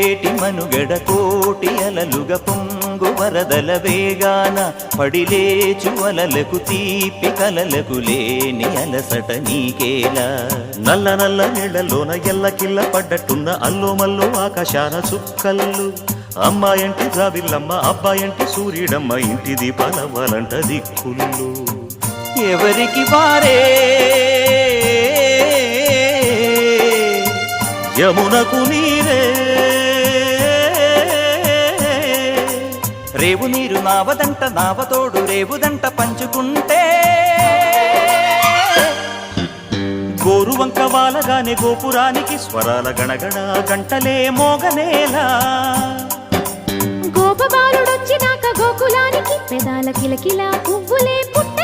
పొంగేటి మనుగడ కోటి అలలుగ పొంగు వరదల వేగాన పడిలేచు అలలకు తీపి కలలకు లేని అలసట నీకేలా నల్ల నల్ల నీళ్లలోన ఎల్లకిల్ల పడ్డట్టున్న అల్లో మల్లో ఆకాశాన చుక్కల్లు అమ్మాయంటి జాబిల్లమ్మ అబ్బాయంటి సూర్యుడమ్మ ఇంటి దీపాలవ్వాలంట దిక్కుళ్ళు ఎవరికి వారే యమునకు నీరే రేవు నీరు నావదంట నావతోడు రేవుదంట పంచుకుంటే గోరువంక వాలగానే గోపురానికి స్వరాల గణగణ గంటలే మోగనేలా గోపబాలుడొచ్చినాక గోకులానికి పెదాల కిలకిల పువ్వులే పుట్ట